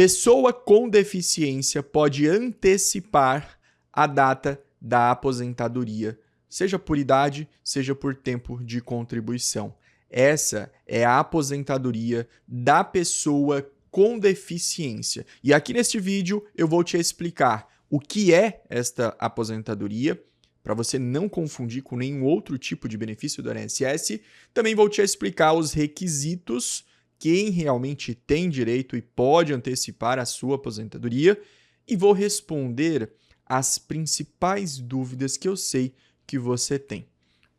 Pessoa com deficiência pode antecipar a data da aposentadoria, seja por idade, seja por tempo de contribuição. Essa é a aposentadoria da pessoa com deficiência. E aqui neste vídeo eu vou te explicar o que é esta aposentadoria, para você não confundir com nenhum outro tipo de benefício do INSS. Também vou te explicar os requisitos, quem realmente tem direito e pode antecipar a sua aposentadoria, e vou responder as principais dúvidas que eu sei que você tem.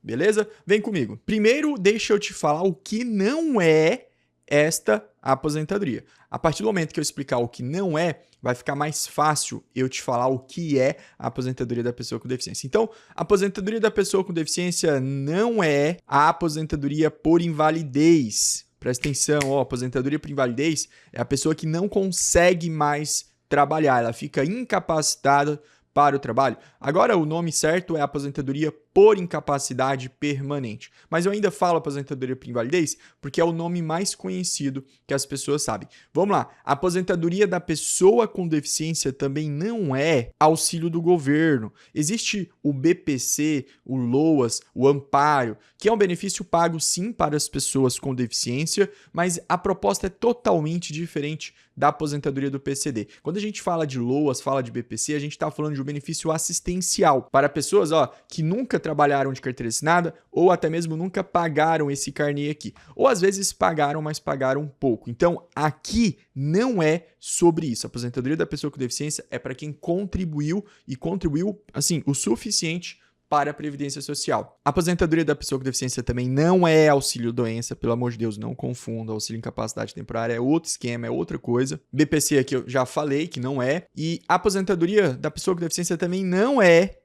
Beleza? Vem comigo. Primeiro, deixa eu te falar o que não é esta aposentadoria. A partir do momento que eu explicar o que não é, vai ficar mais fácil eu te falar o que é a aposentadoria da pessoa com deficiência. Então, a aposentadoria da pessoa com deficiência não é a aposentadoria por invalidez. Presta atenção, aposentadoria por invalidez é a pessoa que não consegue mais trabalhar, ela fica incapacitada para o trabalho. Agora, o nome certo é aposentadoria por incapacidade permanente. Mas eu ainda falo aposentadoria por invalidez porque é o nome mais conhecido que as pessoas sabem. Vamos lá. A aposentadoria da pessoa com deficiência também não é auxílio do governo. Existe o BPC, o LOAS, o Amparo, que é um benefício pago sim para as pessoas com deficiência, mas a proposta é totalmente diferente da aposentadoria do PCD. Quando a gente fala de LOAS, fala de BPC, a gente está falando de um benefício assistencial para pessoas que nunca trabalharam de carteira assinada ou até mesmo nunca pagaram esse carnê aqui. Ou às vezes pagaram, mas pagaram pouco. Então, aqui não é sobre isso. A aposentadoria da pessoa com deficiência é para quem contribuiu e contribuiu, assim, o suficiente para a Previdência Social. A aposentadoria da pessoa com deficiência também não é auxílio-doença, pelo amor de Deus, não confunda. Auxílio incapacidade temporária é outro esquema, é outra coisa. BPC aqui eu já falei que não é. E a aposentadoria da pessoa com deficiência também não é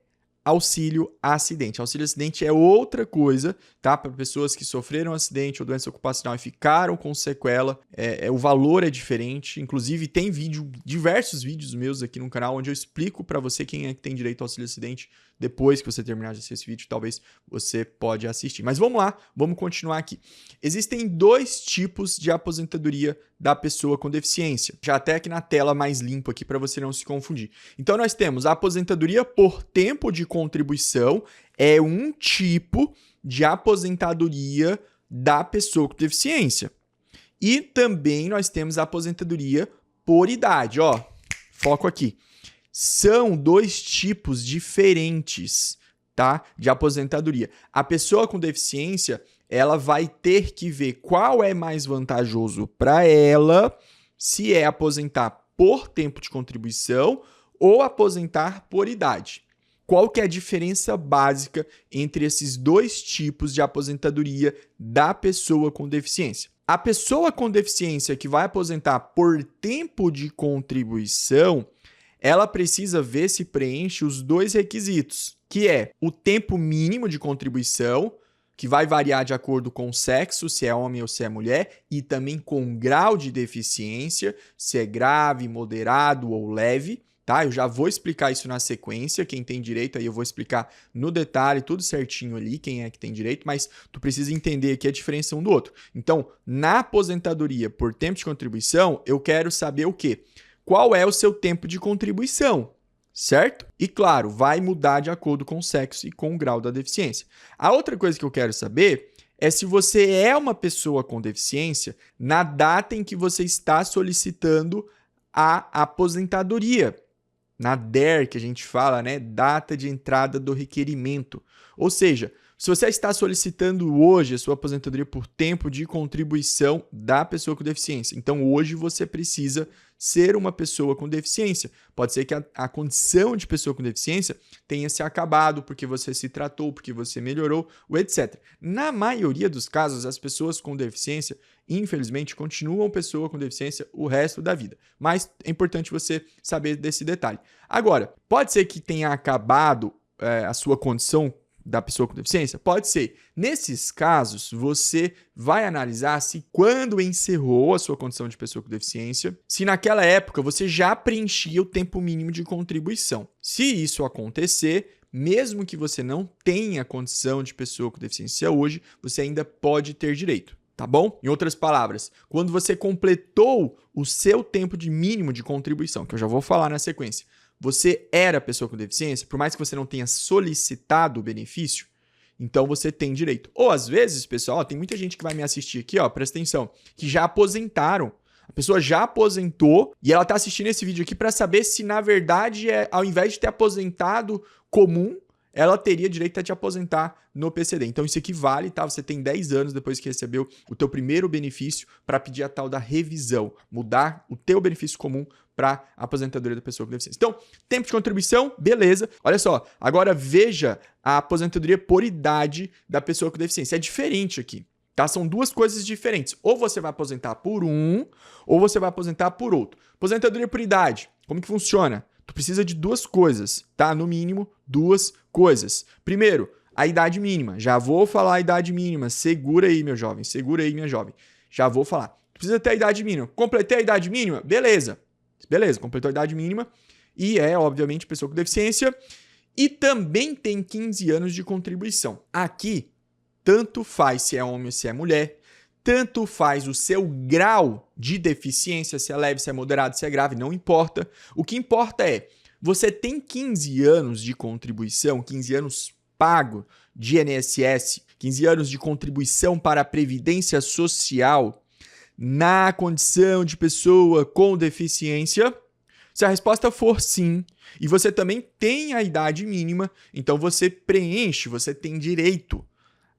auxílio acidente. Auxílio acidente é outra coisa, tá? Para pessoas que sofreram acidente ou doença ocupacional e ficaram com sequela, o valor é diferente. Inclusive, tem diversos vídeos meus aqui no canal onde eu explico para você quem é que tem direito ao auxílio acidente. Depois que você terminar de assistir esse vídeo, talvez você pode assistir. Mas vamos lá, vamos continuar aqui. Existem dois tipos de aposentadoria da pessoa com deficiência. Já até aqui na tela mais limpo aqui para você não se confundir. Então nós temos a aposentadoria por tempo de contribuição, é um tipo de aposentadoria da pessoa com deficiência. E também nós temos a aposentadoria por idade, foco aqui. São dois tipos diferentes, tá, de aposentadoria. A pessoa com deficiência, ela vai ter que ver qual é mais vantajoso para ela, se é aposentar por tempo de contribuição ou aposentar por idade. Qual que é a diferença básica entre esses dois tipos de aposentadoria da pessoa com deficiência? A pessoa com deficiência que vai aposentar por tempo de contribuição, ela precisa ver se preenche os dois requisitos, que é o tempo mínimo de contribuição, que vai variar de acordo com o sexo, se é homem ou se é mulher, e também com o grau de deficiência, se é grave, moderado ou leve, tá? Eu já vou explicar isso na sequência, quem tem direito, aí eu vou explicar no detalhe, tudo certinho ali, quem é que tem direito, mas tu precisa entender aqui a diferença um do outro. Então, na aposentadoria por tempo de contribuição, eu quero saber o quê? Qual é o seu tempo de contribuição, certo? E claro, vai mudar de acordo com o sexo e com o grau da deficiência. A outra coisa que eu quero saber é se você é uma pessoa com deficiência na data em que você está solicitando a aposentadoria. Na DER, que a gente fala, né? Data de entrada do requerimento. Ou seja, se você está solicitando hoje a sua aposentadoria por tempo de contribuição da pessoa com deficiência, então hoje você precisa ser uma pessoa com deficiência. Pode ser que a condição de pessoa com deficiência tenha se acabado porque você se tratou, porque você melhorou, etc. Na maioria dos casos, as pessoas com deficiência, infelizmente, continuam pessoa com deficiência o resto da vida. Mas é importante você saber desse detalhe. Agora, pode ser que tenha acabado a sua condição da pessoa com deficiência? Pode ser. Nesses casos, você vai analisar se quando encerrou a sua condição de pessoa com deficiência, se naquela época você já preenchia o tempo mínimo de contribuição. Se isso acontecer, mesmo que você não tenha condição de pessoa com deficiência hoje, você ainda pode ter direito. tá bom? Em outras palavras, quando você completou o seu tempo de mínimo de contribuição, que eu já vou falar na sequência, você era pessoa com deficiência, por mais que você não tenha solicitado o benefício, então você tem direito. Ou às vezes, pessoal, tem muita gente que vai me assistir aqui, ó, presta atenção, que já aposentaram. A pessoa já aposentou e ela tá assistindo esse vídeo aqui para saber se, na verdade, ao invés de ter aposentado comum, ela teria direito a te aposentar no PCD. Então, isso equivale, tá? Você tem 10 anos depois que recebeu o teu primeiro benefício para pedir a tal da revisão, mudar o teu benefício comum para a aposentadoria da pessoa com deficiência. Então, tempo de contribuição, beleza. Olha só, agora veja a aposentadoria por idade da pessoa com deficiência. É diferente aqui, tá? São duas coisas diferentes. Ou você vai aposentar por um, ou você vai aposentar por outro. Aposentadoria por idade, como que funciona? Tu precisa de duas coisas, tá? No mínimo, duas coisas. Primeiro, a idade mínima. Já vou falar a idade mínima. Segura aí, meu jovem. Segura aí, minha jovem. Já vou falar. Tu precisa ter a idade mínima. Completei a idade mínima? Beleza. Beleza, completou a idade mínima. E obviamente, pessoa com deficiência. E também tem 15 anos de contribuição. Aqui, tanto faz se é homem ou se é mulher. Tanto faz o seu grau de deficiência, se é leve, se é moderado, se é grave, não importa. O que importa é, você tem 15 anos de contribuição, 15 anos pago de INSS, 15 anos de contribuição para a Previdência Social na condição de pessoa com deficiência? Se a resposta for sim, e você também tem a idade mínima, então você preenche, você tem direito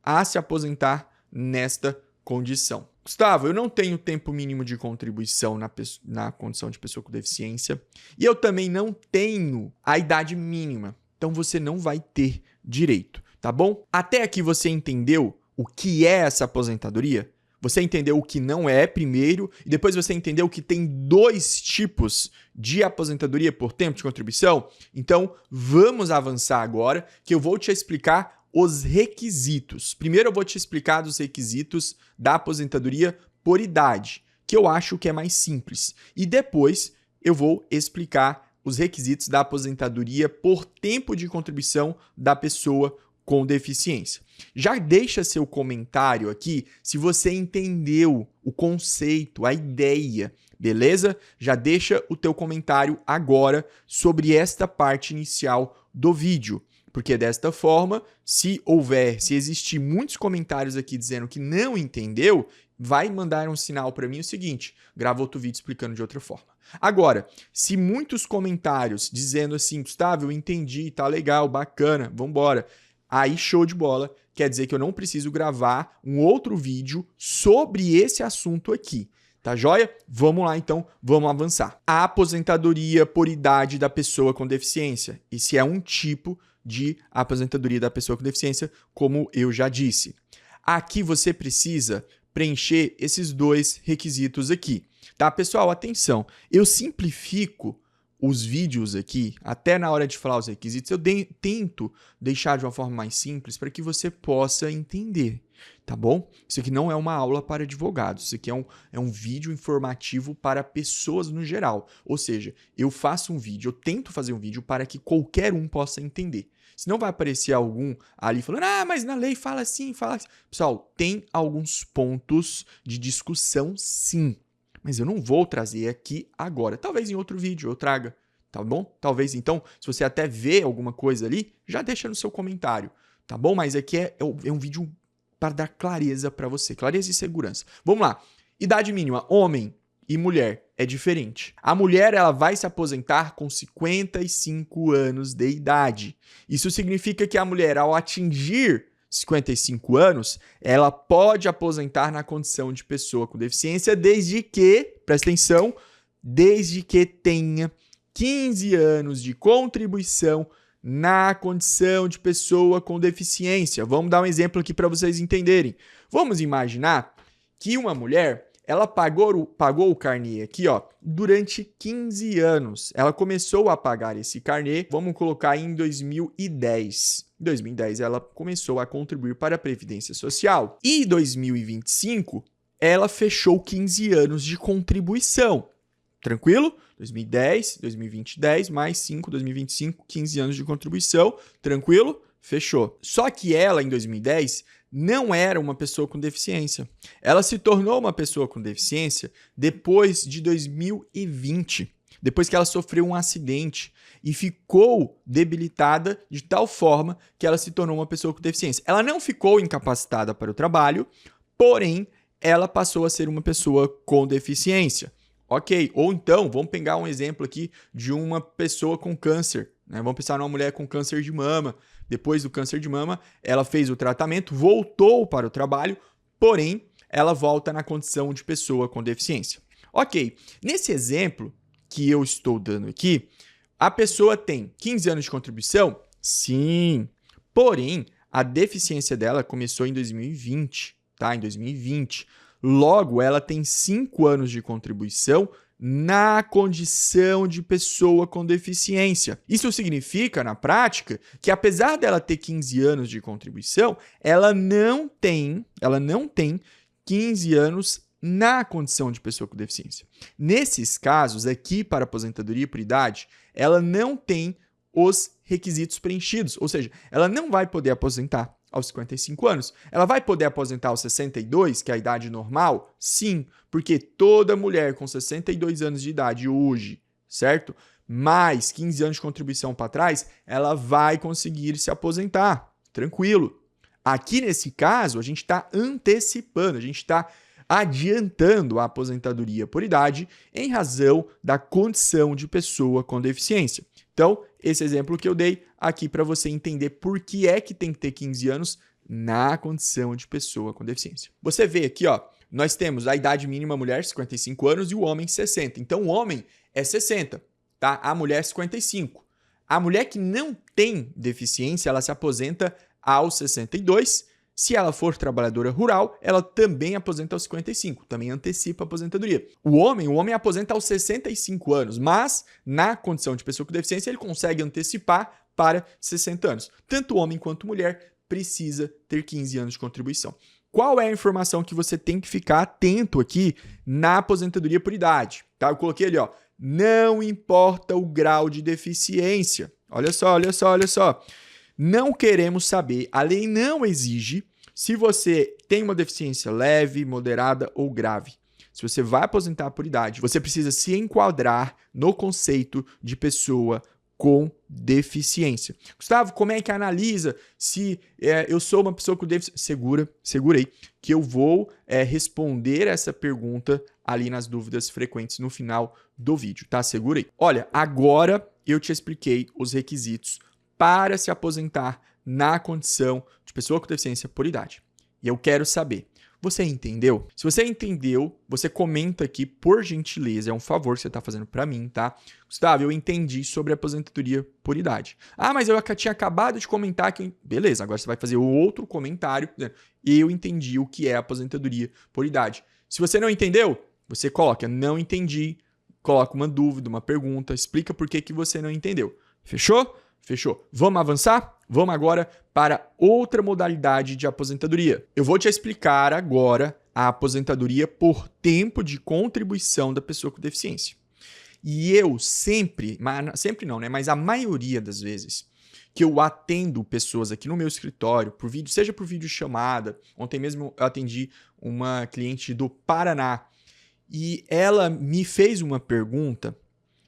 a se aposentar nesta condição. Gustavo, eu não tenho tempo mínimo de contribuição na condição de pessoa com deficiência e eu também não tenho a idade mínima, então você não vai ter direito, tá bom? Até aqui você entendeu o que é essa aposentadoria? Você entendeu o que não é primeiro e depois você entendeu que tem dois tipos de aposentadoria por tempo de contribuição? Então vamos avançar agora que eu vou te explicar os requisitos. Primeiro eu vou te explicar dos requisitos da aposentadoria por idade, que eu acho que é mais simples. E depois eu vou explicar os requisitos da aposentadoria por tempo de contribuição da pessoa com deficiência. Já deixa seu comentário aqui se você entendeu o conceito, a ideia, beleza? Já deixa o teu comentário agora sobre esta parte inicial do vídeo. Porque desta forma, se existir muitos comentários aqui dizendo que não entendeu, vai mandar um sinal para mim o seguinte, grava outro vídeo explicando de outra forma. Agora, se muitos comentários dizendo assim, Gustavo, eu entendi, tá legal, bacana, vambora, aí show de bola, quer dizer que eu não preciso gravar um outro vídeo sobre esse assunto aqui. Tá joia? Vamos lá então, vamos avançar. A aposentadoria por idade da pessoa com deficiência. Esse é um tipo de aposentadoria da pessoa com deficiência, como eu já disse. Aqui você precisa preencher esses dois requisitos aqui. Tá, pessoal? Atenção. Eu simplifico os vídeos aqui, até na hora de falar os requisitos, eu tento deixar de uma forma mais simples para que você possa entender, tá bom? Isso aqui não é uma aula para advogados, isso aqui é um vídeo informativo para pessoas no geral. Ou seja, eu faço um vídeo, eu tento fazer um vídeo para que qualquer um possa entender. Senão vai aparecer algum ali falando, mas na lei fala assim, fala assim. Pessoal, tem alguns pontos de discussão sim. Mas eu não vou trazer aqui agora. Talvez em outro vídeo eu traga, tá bom? Talvez então, se você até vê alguma coisa ali, já deixa no seu comentário, tá bom? Mas aqui é um vídeo para dar clareza para você, clareza e segurança. Vamos lá. Idade mínima, homem e mulher, é diferente. A mulher ela vai se aposentar com 55 anos de idade. Isso significa que a mulher, ao atingir 55 anos, ela pode aposentar na condição de pessoa com deficiência desde que, presta atenção, desde que tenha 15 anos de contribuição na condição de pessoa com deficiência. Vamos dar um exemplo aqui para vocês entenderem. Vamos imaginar que uma mulher, ela pagou o carnê aqui, ó, durante 15 anos. Ela começou a pagar esse carnê, vamos colocar em 2010. Em 2010, ela começou a contribuir para a Previdência Social. E em 2025, ela fechou 15 anos de contribuição. Tranquilo? 2010, 2020, 10, mais 5, 2025, 15 anos de contribuição. Tranquilo? Fechou. Só que ela, em 2010, não era uma pessoa com deficiência. Ela se tornou uma pessoa com deficiência depois de 2020, depois que ela sofreu um acidente e ficou debilitada de tal forma que ela se tornou uma pessoa com deficiência. Ela não ficou incapacitada para o trabalho, porém, ela passou a ser uma pessoa com deficiência. Ok, ou então, vamos pegar um exemplo aqui de uma pessoa com câncer, né? Vamos pensar numa mulher com câncer de mama. Depois do câncer de mama, ela fez o tratamento, voltou para o trabalho, porém, ela volta na condição de pessoa com deficiência. Ok, nesse exemplo que eu estou dando aqui, a pessoa tem 15 anos de contribuição? Sim, porém, a deficiência dela começou em 2020, tá? Em 2020. Logo, ela tem 5 anos de contribuição na condição de pessoa com deficiência. Isso significa, na prática, que apesar dela ter 15 anos de contribuição, ela não tem 15 anos na condição de pessoa com deficiência. Nesses casos, aqui para aposentadoria por idade, ela não tem os requisitos preenchidos, ou seja, ela não vai poder aposentar aos 55 anos. Ela vai poder aposentar aos 62, que é a idade normal? Sim, porque toda mulher com 62 anos de idade hoje, certo? Mais 15 anos de contribuição para trás, ela vai conseguir se aposentar, tranquilo. Aqui nesse caso, a gente está antecipando, a gente está adiantando a aposentadoria por idade em razão da condição de pessoa com deficiência. Então, esse exemplo que eu dei aqui para você entender por que é que tem que ter 15 anos na condição de pessoa com deficiência. Você vê aqui, ó, nós temos a idade mínima mulher, 55 anos, e o homem, 60. Então, o homem é 60, tá? A mulher, 55. A mulher que não tem deficiência, ela se aposenta aos 62. Se ela for trabalhadora rural, ela também aposenta aos 55, também antecipa a aposentadoria. O homem aposenta aos 65 anos, mas na condição de pessoa com deficiência, ele consegue antecipar para 60 anos. Tanto homem quanto mulher precisa ter 15 anos de contribuição. Qual é a informação que você tem que ficar atento aqui na aposentadoria por idade? Tá? Eu coloquei ali, ó, não importa o grau de deficiência. Olha só. Não queremos saber, a lei não exige se você tem uma deficiência leve, moderada ou grave. Se você vai aposentar por idade, você precisa se enquadrar no conceito de pessoa com deficiência. Gustavo, como é que analisa se eu sou uma pessoa com deficiência? Segurei, que eu vou responder essa pergunta ali nas dúvidas frequentes no final do vídeo, tá? Segurei. Olha, agora eu te expliquei os requisitos para se aposentar na condição de pessoa com deficiência por idade. E eu quero saber, você entendeu? Se você entendeu, você comenta aqui, por gentileza, é um favor que você está fazendo para mim, tá? Gustavo, eu entendi sobre a aposentadoria por idade. Ah, mas eu tinha acabado de comentar que... Beleza, agora você vai fazer outro comentário, né? Eu entendi o que é aposentadoria por idade. Se você não entendeu, você coloca não entendi, coloca uma dúvida, uma pergunta, explica por que você não entendeu. Fechou? Fechou. Vamos avançar? Vamos agora para outra modalidade de aposentadoria. Eu vou te explicar agora a aposentadoria por tempo de contribuição da pessoa com deficiência. E eu sempre não, né? Mas a maioria das vezes que eu atendo pessoas aqui no meu escritório, por vídeo, seja por vídeo chamada, ontem mesmo eu atendi uma cliente do Paraná e ela me fez uma pergunta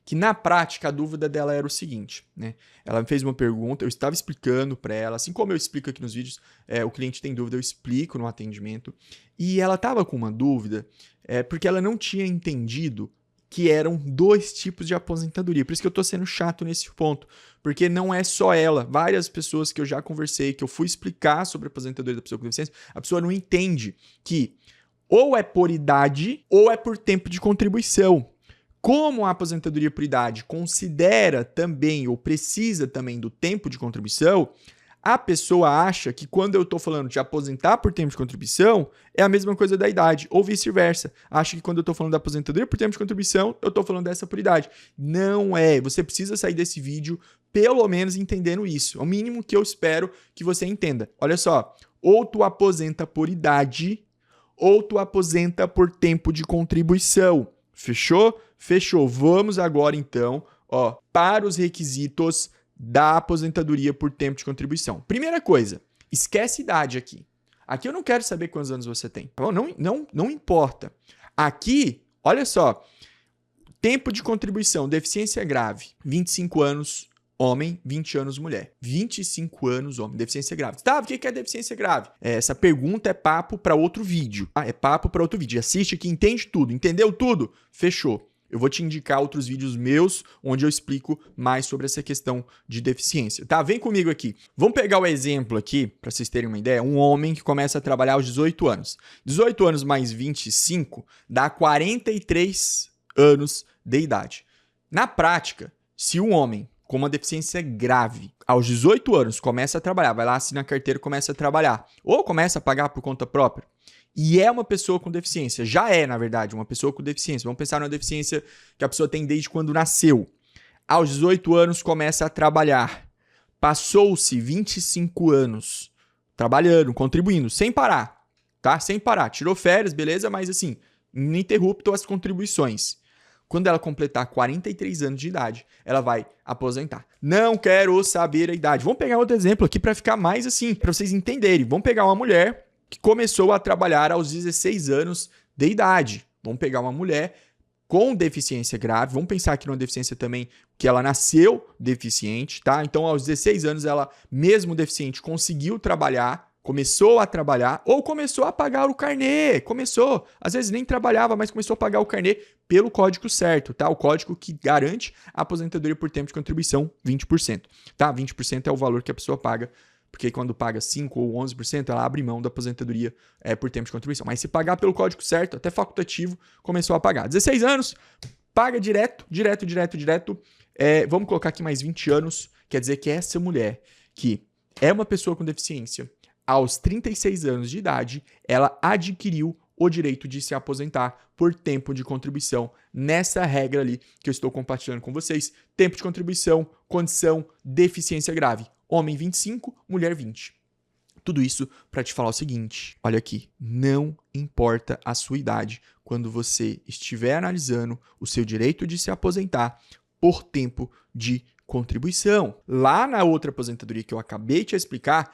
que na prática a dúvida dela era o seguinte, né? Ela me fez uma pergunta, eu estava explicando para ela, assim como eu explico aqui nos vídeos, o cliente tem dúvida, eu explico no atendimento, e ela estava com uma dúvida porque ela não tinha entendido que eram 2 tipos de aposentadoria. Por isso que eu estou sendo chato nesse ponto, porque não é só ela. Várias pessoas que eu já conversei, que eu fui explicar sobre a aposentadoria da pessoa com deficiência, a pessoa não entende que ou é por idade ou é por tempo de contribuição. Como a aposentadoria por idade considera também ou precisa também do tempo de contribuição, a pessoa acha que quando eu estou falando de aposentar por tempo de contribuição, é a mesma coisa da idade, ou vice-versa. Acha que quando eu estou falando da aposentadoria por tempo de contribuição, eu estou falando dessa por idade. Não é. Você precisa sair desse vídeo pelo menos entendendo isso. É o mínimo que eu espero que você entenda. Olha só, ou tu aposenta por idade, ou tu aposenta por tempo de contribuição. Fechou? Fechou. Vamos agora, então, para os requisitos da aposentadoria por tempo de contribuição. Primeira coisa, esquece idade aqui. Aqui eu não quero saber quantos anos você tem. Tá bom? Não importa. Aqui, olha só. Tempo de contribuição, deficiência grave, 25 anos homem, 20 anos mulher. 25 anos homem, deficiência grave. Tá, o que é deficiência grave? Essa pergunta é papo para outro vídeo. É papo para outro vídeo. Assiste aqui, entende tudo. Entendeu tudo? Fechou. Eu vou te indicar outros vídeos meus onde eu explico mais sobre essa questão de deficiência. Tá? Vem comigo aqui. Vamos pegar o exemplo aqui, para vocês terem uma ideia. Um homem que começa a trabalhar aos 18 anos. 18 anos mais 25 dá 43 anos de idade. Na prática, se um homem com uma deficiência grave, aos 18 anos, começa a trabalhar, vai lá, assina a carteira e começa a trabalhar, ou começa a pagar por conta própria, e é uma pessoa com deficiência, já é, na verdade, uma pessoa com deficiência, vamos pensar numa deficiência que a pessoa tem desde quando nasceu, aos 18 anos começa a trabalhar, passou-se 25 anos trabalhando, contribuindo, sem parar, tá? Sem parar, tirou férias, beleza, mas assim, ininterrupto as contribuições. Quando ela completar 43 anos de idade, ela vai aposentar. Não quero saber a idade. Vamos pegar outro exemplo aqui para ficar mais assim, para vocês entenderem. Vamos pegar uma mulher que começou a trabalhar aos 16 anos de idade. Vamos pegar uma mulher com deficiência grave. Vamos pensar aqui numa deficiência também que ela nasceu deficiente, tá? Então, aos 16 anos, ela, mesmo deficiente, conseguiu trabalhar, começou a trabalhar ou começou a pagar o carnê. Começou, às vezes nem trabalhava, mas começou a pagar o carnê pelo código certo, tá? O código que garante a aposentadoria por tempo de contribuição, 20%, tá? 20% é o valor que a pessoa paga, porque quando paga 5 ou 11%, ela abre mão da aposentadoria por tempo de contribuição. Mas se pagar pelo código certo, até facultativo, começou a pagar. 16 anos, paga direto. Vamos colocar aqui mais 20 anos, quer dizer que essa mulher, que é uma pessoa com deficiência, aos 36 anos de idade, ela adquiriu o direito de se aposentar por tempo de contribuição nessa regra ali que eu estou compartilhando com vocês. Tempo de contribuição, condição, deficiência grave. Homem 25, mulher 20. Tudo isso para te falar o seguinte, olha aqui, não importa a sua idade quando você estiver analisando o seu direito de se aposentar por tempo de contribuição. Lá na outra aposentadoria que eu acabei de explicar,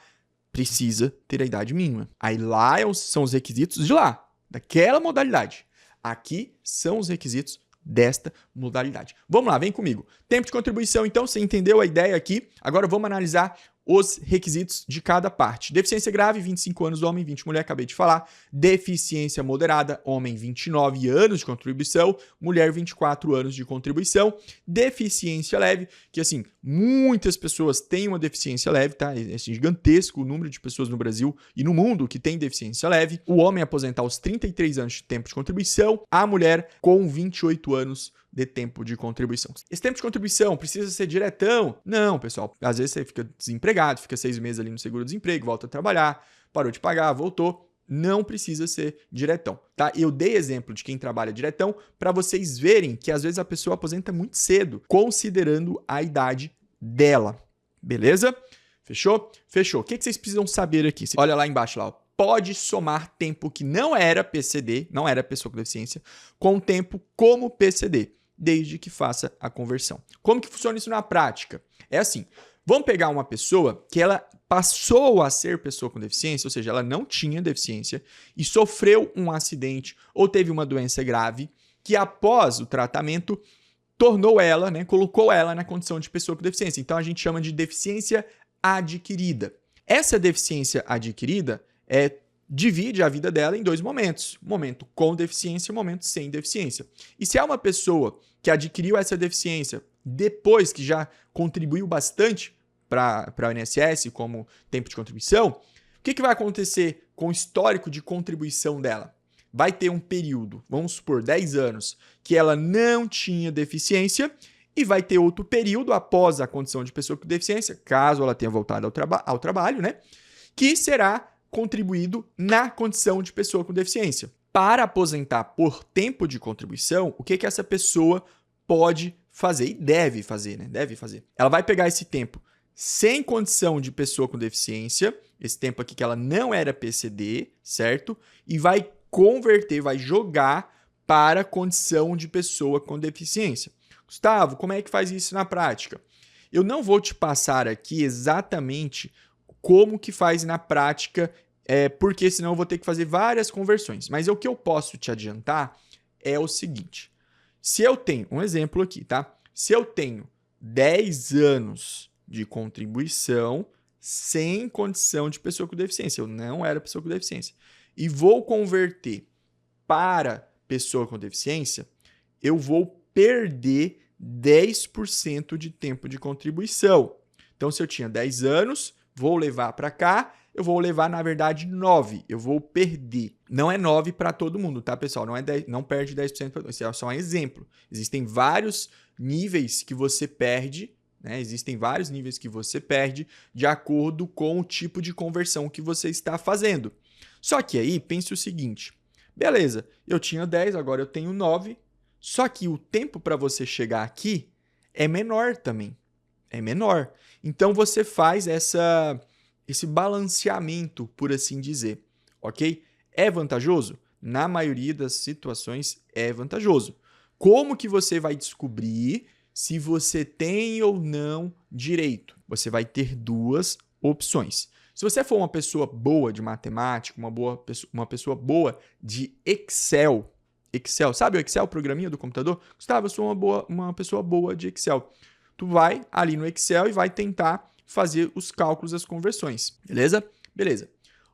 precisa ter a idade mínima. Aí lá são os requisitos de lá, daquela modalidade. Aqui são os requisitos desta modalidade. Vamos lá, vem comigo. Tempo de contribuição, então, você entendeu a ideia aqui. Agora vamos analisar os requisitos de cada parte. Deficiência grave, 25 anos homem, 20 mulher, acabei de falar. Deficiência moderada, homem, 29 anos de contribuição, mulher, 24 anos de contribuição. Deficiência leve, que assim, muitas pessoas têm uma deficiência leve, tá? É gigantesco o número de pessoas no Brasil e no mundo que tem deficiência leve. O homem aposentar aos 33 anos de tempo de contribuição, a mulher com 28 anos de tempo de contribuição. Esse tempo de contribuição precisa ser diretão? Não, pessoal. Às vezes você fica desempregado, fica 6 meses ali no seguro-desemprego, volta a trabalhar, parou de pagar, voltou. Não precisa ser diretão, tá? Eu dei exemplo de quem trabalha diretão para vocês verem que às vezes a pessoa aposenta muito cedo, considerando a idade dela. Beleza? Fechou? Fechou. O que vocês precisam saber aqui? Olha lá embaixo, lá, ó. Pode somar tempo que não era PCD, não era pessoa com deficiência, com tempo como PCD, desde que faça a conversão. Como que funciona isso na prática? É assim, vamos pegar uma pessoa que ela passou a ser pessoa com deficiência, ou seja, ela não tinha deficiência e sofreu um acidente ou teve uma doença grave que após o tratamento tornou ela, né, colocou ela na condição de pessoa com deficiência. Então a gente chama de deficiência adquirida. Essa deficiência adquirida divide a vida dela em 2 momentos. Momento com deficiência e momento sem deficiência. E se é uma pessoa que adquiriu essa deficiência depois que já contribuiu bastante para o INSS como tempo de contribuição, o que vai acontecer com o histórico de contribuição dela? Vai ter um período, vamos supor, 10 anos, que ela não tinha deficiência e vai ter outro período após a condição de pessoa com deficiência, caso ela tenha voltado ao trabalho, né? Que será contribuído na condição de pessoa com deficiência. Para aposentar por tempo de contribuição, o que essa pessoa pode fazer e deve fazer, né? Deve fazer. Ela vai pegar esse tempo sem condição de pessoa com deficiência, esse tempo aqui que ela não era PCD, certo? E vai converter, vai jogar para a condição de pessoa com deficiência. Gustavo, como é que faz isso na prática? Eu não vou te passar aqui exatamente como que faz na prática porque senão eu vou ter que fazer várias conversões. Mas o que eu posso te adiantar é o seguinte. Se eu tenho, um exemplo aqui, tá? Se eu tenho 10 anos de contribuição sem condição de pessoa com deficiência, eu não era pessoa com deficiência, e vou converter para pessoa com deficiência, eu vou perder 10% de tempo de contribuição. Então, se eu tinha 10 anos, vou levar para cá, eu vou levar, na verdade, 9. Eu vou perder. Não é 9 para todo mundo, tá, pessoal? Não, 10, não perde 10% para todo mundo. Isso é só um exemplo. Existem vários níveis que você perde, né? Existem vários níveis que você perde de acordo com o tipo de conversão que você está fazendo. Só que aí, pense o seguinte. Beleza, eu tinha 10, agora eu tenho 9. Só que o tempo para você chegar aqui é menor também. É menor. Então, você faz esse balanceamento, por assim dizer, ok? É vantajoso? Na maioria das situações é vantajoso. Como que você vai descobrir se você tem ou não direito? Você vai ter duas opções. Se você for uma pessoa boa de matemática, uma pessoa boa de Excel, sabe o Excel, o programinha do computador? Gustavo, eu sou uma pessoa boa de Excel. Tu vai ali no Excel e vai tentar fazer os cálculos, as conversões, beleza? Beleza.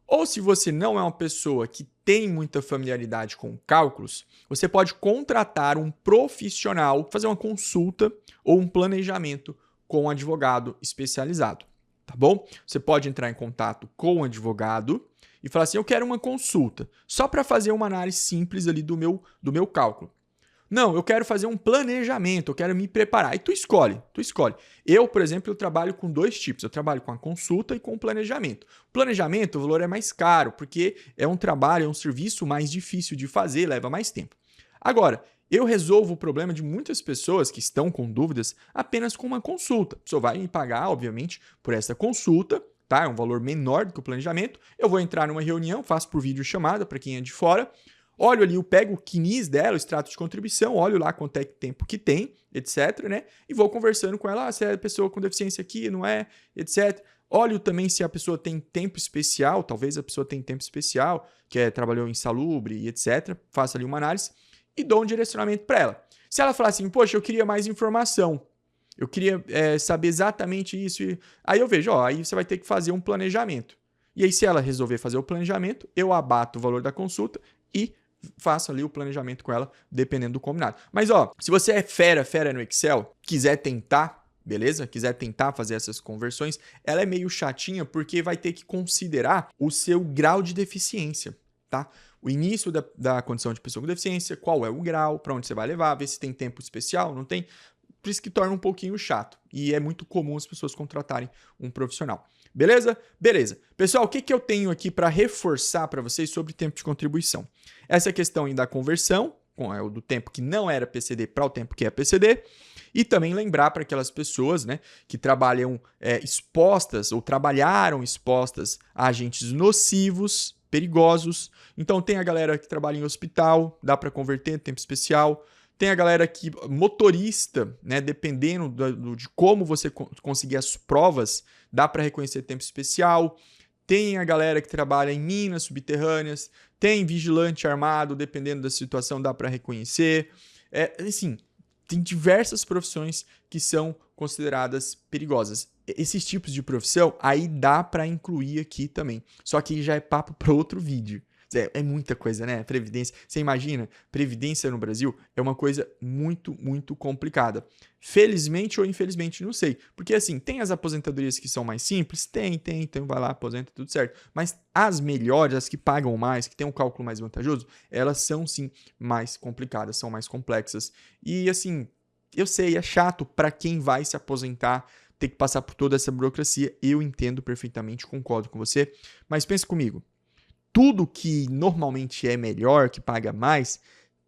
Ou se você não é uma pessoa que tem muita familiaridade com cálculos, você pode contratar um profissional, fazer uma consulta ou um planejamento com um advogado especializado, tá bom? Você pode entrar em contato com o advogado e falar assim, eu quero uma consulta, só para fazer uma análise simples ali do meu cálculo. Não, eu quero fazer um planejamento, eu quero me preparar. E tu escolhe. Eu, por exemplo, eu trabalho com dois tipos. Eu trabalho com a consulta e com o planejamento. O planejamento, o valor é mais caro, porque é um trabalho, é um serviço mais difícil de fazer, leva mais tempo. Agora, eu resolvo o problema de muitas pessoas que estão com dúvidas apenas com uma consulta. A pessoa vai me pagar, obviamente, por essa consulta, tá? É um valor menor do que o planejamento. Eu vou entrar numa reunião, faço por videochamada para quem é de fora. Olho ali, eu pego o CNIS dela, o extrato de contribuição, olho lá quanto é tempo que tem, etc, né? E vou conversando com ela, se é pessoa com deficiência aqui, não é, etc. Olho também se a pessoa tem tempo especial, talvez a pessoa tenha tempo especial, trabalhou em salubre e etc. Faço ali uma análise e dou um direcionamento para ela. Se ela falar assim, poxa, eu queria mais informação, eu queria saber exatamente isso, aí eu vejo, aí você vai ter que fazer um planejamento. E aí, se ela resolver fazer o planejamento, eu abato o valor da consulta e faço ali o planejamento com ela, dependendo do combinado. Mas, se você é fera no Excel, quiser tentar, beleza? Quiser tentar fazer essas conversões, ela é meio chatinha porque vai ter que considerar o seu grau de deficiência, tá? O início da condição de pessoa com deficiência, qual é o grau, para onde você vai levar, ver se tem tempo especial, não tem. Por isso que torna um pouquinho chato. E é muito comum as pessoas contratarem um profissional. Beleza? Beleza. Pessoal, o que eu tenho aqui para reforçar para vocês sobre tempo de contribuição? Essa questão aí da conversão, do tempo que não era PCD para o tempo que é PCD, e também lembrar para aquelas pessoas, né, que trabalham expostas ou trabalharam expostas a agentes nocivos, perigosos. Então tem a galera que trabalha em hospital, dá para converter em tempo especial. Tem a galera que, motorista, né, dependendo de como você conseguir as provas, dá para reconhecer tempo especial. Tem a galera que trabalha em minas subterrâneas. Tem vigilante armado, dependendo da situação, dá para reconhecer. Assim, tem diversas profissões que são consideradas perigosas. Esses tipos de profissão, aí dá para incluir aqui também. Só que já é papo para outro vídeo. É muita coisa, né? Previdência. Você imagina, previdência no Brasil é uma coisa muito, muito complicada. Felizmente ou infelizmente, não sei. Porque assim, tem as aposentadorias que são mais simples? Tem. Então vai lá, aposenta, tudo certo. Mas as melhores, as que pagam mais, que tem um cálculo mais vantajoso, elas são sim mais complicadas, são mais complexas. E assim, eu sei, é chato para quem vai se aposentar ter que passar por toda essa burocracia. Eu entendo perfeitamente, concordo com você. Mas pense comigo. Tudo que normalmente é melhor, que paga mais,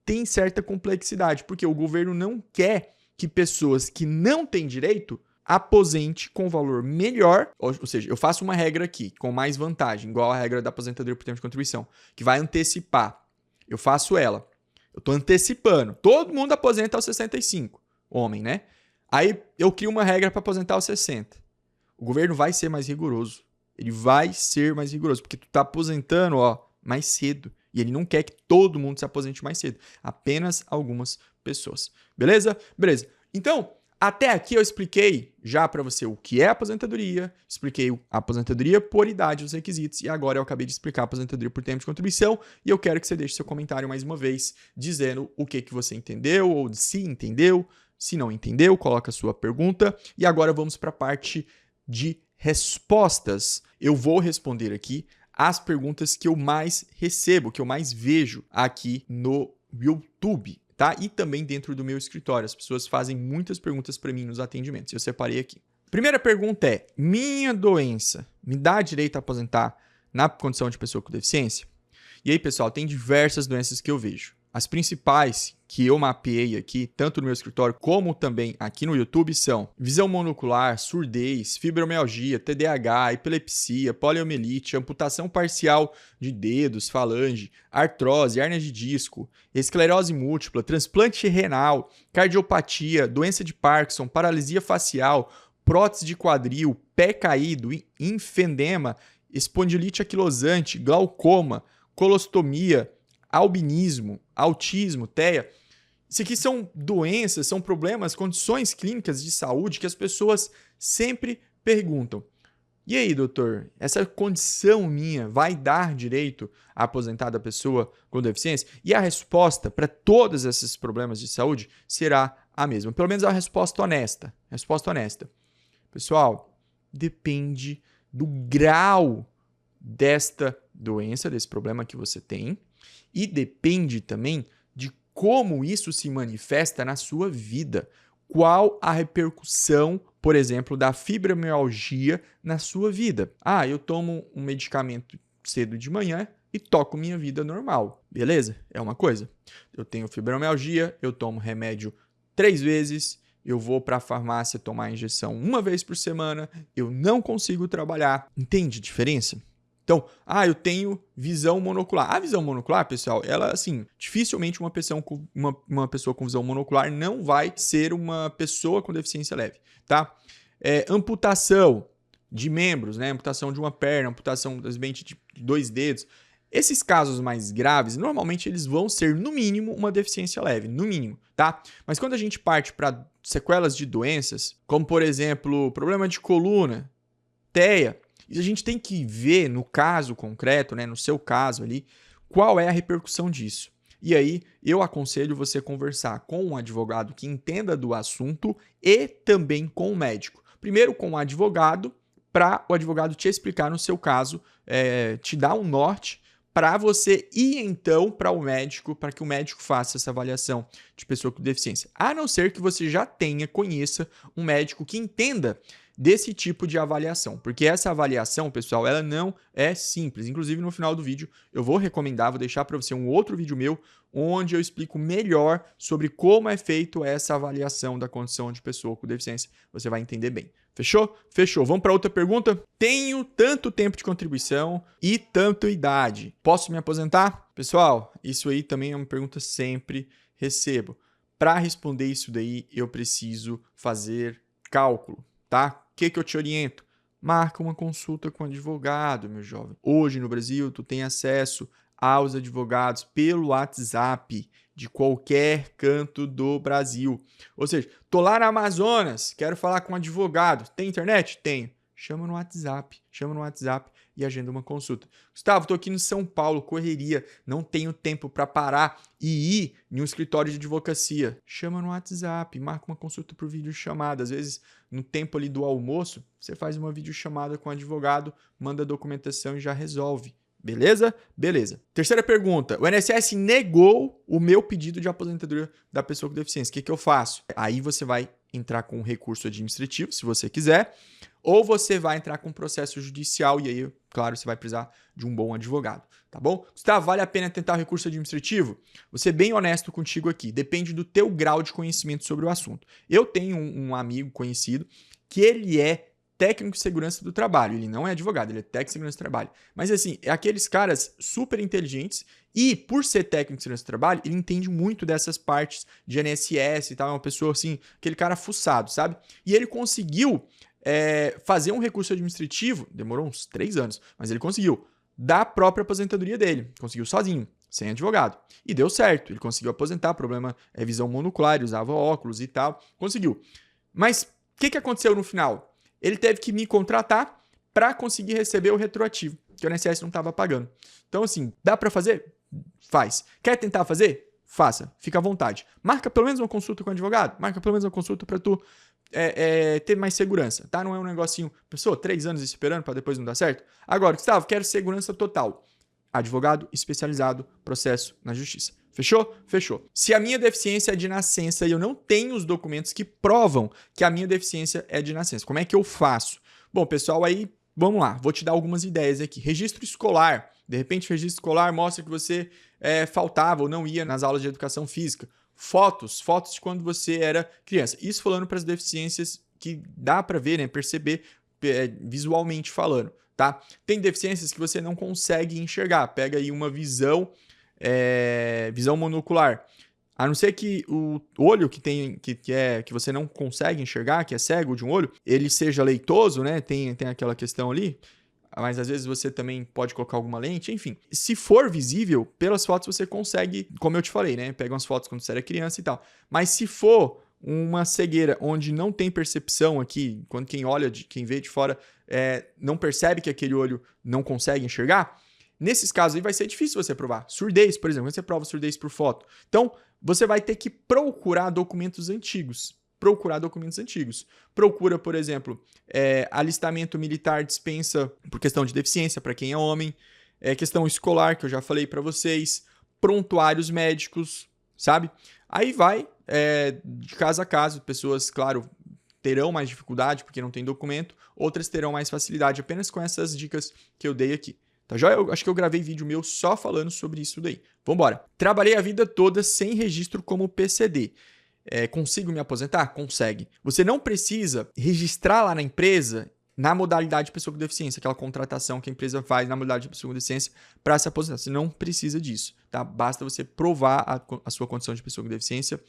tem certa complexidade, porque o governo não quer que pessoas que não têm direito aposente com valor melhor, ou seja, eu faço uma regra aqui com mais vantagem, igual a regra da aposentadoria por tempo de contribuição, que vai antecipar. Eu faço ela. Eu estou antecipando. Todo mundo aposenta aos 65, homem, né? Aí eu crio uma regra para aposentar aos 60. O governo vai ser mais rigoroso. Ele vai ser mais rigoroso, porque tu tá aposentando, ó, mais cedo. E ele não quer que todo mundo se aposente mais cedo. Apenas algumas pessoas. Beleza? Beleza. Então, até aqui eu expliquei já para você o que é aposentadoria, expliquei a aposentadoria por idade, os requisitos, e agora eu acabei de explicar a aposentadoria por tempo de contribuição, e eu quero que você deixe seu comentário mais uma vez, dizendo o que você entendeu, ou se entendeu, se não entendeu, coloca a sua pergunta, e agora vamos para a parte de respostas. Eu vou responder aqui as perguntas que eu mais recebo, que eu mais vejo aqui no YouTube. Tá? E também dentro do meu escritório. As pessoas fazem muitas perguntas para mim nos atendimentos. Eu separei aqui. Primeira pergunta é: minha doença me dá direito a aposentar na condição de pessoa com deficiência? E aí, pessoal, tem diversas doenças que eu vejo. As principais que eu mapeei aqui, tanto no meu escritório como também aqui no YouTube, são visão monocular, surdez, fibromialgia, TDAH, epilepsia, poliomielite, amputação parcial de dedos, falange, artrose, hérnia de disco, esclerose múltipla, transplante renal, cardiopatia, doença de Parkinson, paralisia facial, prótese de quadril, pé caído, linfedema, espondilite anquilosante, glaucoma, colostomia, albinismo, autismo, TEA. Isso aqui são doenças, são problemas, condições clínicas de saúde que as pessoas sempre perguntam. E aí, doutor, essa condição minha vai dar direito a aposentar da pessoa com deficiência? E a resposta para todos esses problemas de saúde será a mesma. Pelo menos a resposta honesta. Resposta honesta. Pessoal, depende do grau desta doença, desse problema que você tem, e depende também de como isso se manifesta na sua vida. Qual a repercussão, por exemplo, da fibromialgia na sua vida? Ah, eu tomo um medicamento cedo de manhã e toco minha vida normal. Beleza? É uma coisa. Eu tenho fibromialgia, eu tomo remédio 3 vezes, eu vou para a farmácia tomar injeção 1 vez por semana, eu não consigo trabalhar. Entende a diferença? Então, eu tenho visão monocular. A visão monocular, pessoal, ela, assim, dificilmente uma pessoa com visão monocular não vai ser uma pessoa com deficiência leve, tá? Amputação de membros, né? Amputação de uma perna, amputação de 2 dedos. Esses casos mais graves, normalmente eles vão ser, no mínimo, uma deficiência leve, no mínimo, tá? Mas quando a gente parte para sequelas de doenças, como, por exemplo, problema de coluna, TEA, e a gente tem que ver no caso concreto, né, no seu caso ali, qual é a repercussão disso. E aí eu aconselho você conversar com um advogado que entenda do assunto e também com o médico. Primeiro com o advogado, para o advogado te explicar no seu caso, te dar um norte para você ir então para o médico, para que o médico faça essa avaliação de pessoa com deficiência. A não ser que você já conheça um médico que entenda desse tipo de avaliação, porque essa avaliação, pessoal, ela não é simples. Inclusive, no final do vídeo, eu vou recomendar, vou deixar para você um outro vídeo meu, onde eu explico melhor sobre como é feito essa avaliação da condição de pessoa com deficiência. Você vai entender bem. Fechou? Fechou. Vamos para outra pergunta? Tenho tanto tempo de contribuição e tanta idade. Posso me aposentar? Pessoal, isso aí também é uma pergunta que sempre recebo. Para responder isso daí, eu preciso fazer cálculo, tá? O que eu te oriento? Marca uma consulta com advogado, meu jovem. Hoje no Brasil, tu tem acesso aos advogados pelo WhatsApp de qualquer canto do Brasil. Ou seja, tô lá na Amazonas, quero falar com um advogado. Tem internet? Tenho. Chama no WhatsApp e agenda uma consulta. Gustavo, tô aqui no São Paulo, correria, não tenho tempo para parar e ir em um escritório de advocacia. Chama no WhatsApp, marca uma consulta por videochamada. Às vezes, no tempo ali do almoço, você faz uma videochamada com o advogado, manda a documentação e já resolve. Beleza? Beleza. Terceira pergunta. O INSS negou o meu pedido de aposentadoria da pessoa com deficiência. O que eu faço? Aí você vai entrar com um recurso administrativo, se você quiser, ou você vai entrar com um processo judicial e aí, claro, você vai precisar de um bom advogado, tá bom? Gustavo, vale a pena tentar o recurso administrativo? Vou ser bem honesto contigo aqui. Depende do teu grau de conhecimento sobre o assunto. Eu tenho um amigo conhecido que ele é técnico de segurança do trabalho. Ele não é advogado, ele é técnico de segurança do trabalho. Mas assim, é aqueles caras super inteligentes e, por ser técnico de segurança do trabalho, ele entende muito dessas partes de INSS e tal. É uma pessoa assim, aquele cara fuçado, sabe? E ele conseguiu fazer um recurso administrativo, demorou uns 3 anos, mas ele conseguiu, da própria aposentadoria dele, conseguiu sozinho, sem advogado. E deu certo, ele conseguiu aposentar, problema é visão monocular, ele usava óculos e tal, conseguiu. Mas o que aconteceu no final? Ele teve que me contratar para conseguir receber o retroativo, que o INSS não estava pagando. Então, assim, dá para fazer? Faz. Quer tentar fazer? Faça. Fica à vontade. Marca pelo menos uma consulta com o advogado, marca pelo menos uma consulta para tu ter mais segurança, tá? Não é um negocinho, pessoa, 3 anos esperando para depois não dar certo. Agora, Gustavo, quero segurança total. Advogado especializado, processo na justiça. Fechou? Fechou. Se a minha deficiência é de nascença e eu não tenho os documentos que provam que a minha deficiência é de nascença, como é que eu faço? Bom, pessoal, aí, vamos lá. Vou te dar algumas ideias aqui. Registro escolar. De repente, o registro escolar mostra que você faltava ou não ia nas aulas de educação física. Fotos de quando você era criança. Isso falando para as deficiências que dá para ver, né, perceber visualmente falando, tá? Tem deficiências que você não consegue enxergar. Pega aí uma visão monocular. A não ser que o olho que você não consegue enxergar, que é cego de um olho, ele seja leitoso, né? Tem aquela questão ali. Mas às vezes você também pode colocar alguma lente, enfim. Se for visível, pelas fotos você consegue, como eu te falei, né? Pega umas fotos quando você era criança e tal. Mas se for uma cegueira onde não tem percepção aqui, quando quem vê de fora não percebe que aquele olho não consegue enxergar, nesses casos aí vai ser difícil você provar. Surdez, por exemplo, quando você prova surdez por foto. Então, você vai ter que procurar documentos antigos. Procura, por exemplo, alistamento militar dispensa por questão de deficiência para quem é homem, questão escolar, que eu já falei para vocês, prontuários médicos, sabe? Aí vai de caso a caso, pessoas, claro, terão mais dificuldade porque não tem documento, outras terão mais facilidade apenas com essas dicas que eu dei aqui. Tá joia? Eu acho que eu gravei vídeo meu só falando sobre isso daí. Vambora. Trabalhei a vida toda sem registro como PCD. Consigo me aposentar? Consegue. Você não precisa registrar lá na empresa na modalidade de pessoa com deficiência, aquela contratação que a empresa faz na modalidade de pessoa com deficiência para se aposentar. Você não precisa disso, tá? Basta você provar a sua condição de pessoa com deficiência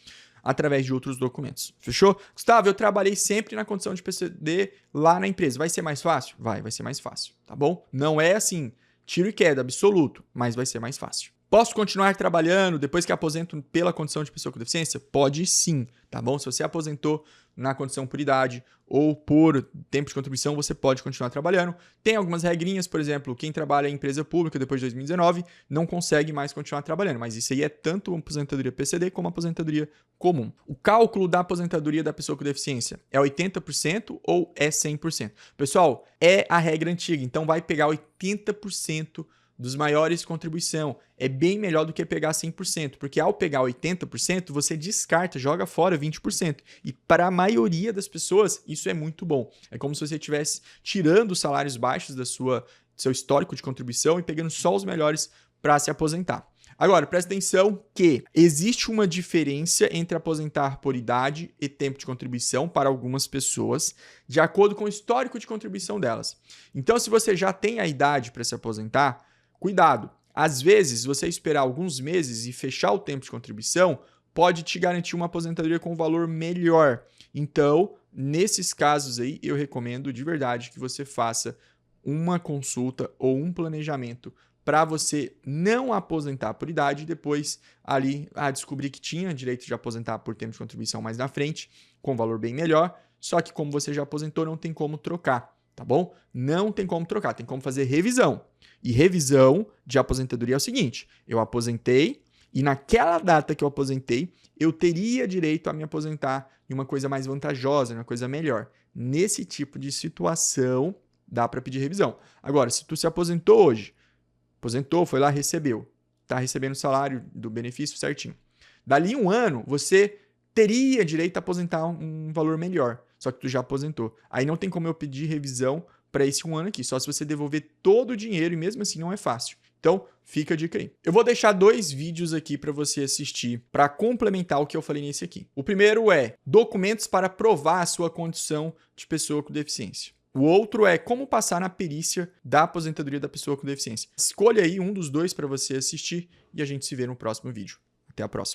através de outros documentos. Fechou? Gustavo, eu trabalhei sempre na condição de PCD lá na empresa. Vai ser mais fácil? Vai ser mais fácil, tá bom? Não é assim, tiro e queda, absoluto, mas vai ser mais fácil. Posso continuar trabalhando depois que aposento pela condição de pessoa com deficiência? Pode sim, tá bom? Se você aposentou na condição por idade ou por tempo de contribuição, você pode continuar trabalhando. Tem algumas regrinhas, por exemplo, quem trabalha em empresa pública depois de 2019 não consegue mais continuar trabalhando, mas isso aí é tanto aposentadoria PCD como aposentadoria comum. O cálculo da aposentadoria da pessoa com deficiência é 80% ou é 100%? Pessoal, é a regra antiga, então vai pegar 80% dos maiores contribuição. É bem melhor do que pegar 100%, porque ao pegar 80%, você descarta, joga fora 20%. E para a maioria das pessoas, isso é muito bom. É como se você estivesse tirando os salários baixos do seu histórico de contribuição e pegando só os melhores para se aposentar. Agora, presta atenção que existe uma diferença entre aposentar por idade e tempo de contribuição para algumas pessoas, de acordo com o histórico de contribuição delas. Então, se você já tem a idade para se aposentar, cuidado, às vezes você esperar alguns meses e fechar o tempo de contribuição pode te garantir uma aposentadoria com um valor melhor. Então, nesses casos aí, eu recomendo de verdade que você faça uma consulta ou um planejamento para você não aposentar por idade e depois ali descobrir que tinha direito de aposentar por tempo de contribuição mais na frente, com um valor bem melhor, só que como você já aposentou, não tem como trocar, tá bom? Não tem como trocar, tem como fazer revisão. E revisão de aposentadoria é o seguinte, eu aposentei e naquela data que eu aposentei, eu teria direito a me aposentar em uma coisa mais vantajosa, em uma coisa melhor. Nesse tipo de situação, dá para pedir revisão. Agora, se tu se aposentou hoje, foi lá, recebeu, está recebendo o salário do benefício certinho. Dali um ano, você teria direito a aposentar um valor melhor, só que tu já aposentou. Aí não tem como eu pedir revisão para esse um ano aqui, só se você devolver todo o dinheiro e mesmo assim não é fácil. Então, fica a dica aí. Eu vou deixar 2 vídeos aqui para você assistir para complementar o que eu falei nesse aqui. O primeiro é documentos para provar a sua condição de pessoa com deficiência. O outro é como passar na perícia da aposentadoria da pessoa com deficiência. Escolha aí um dos 2 para você assistir e a gente se vê no próximo vídeo. Até a próxima.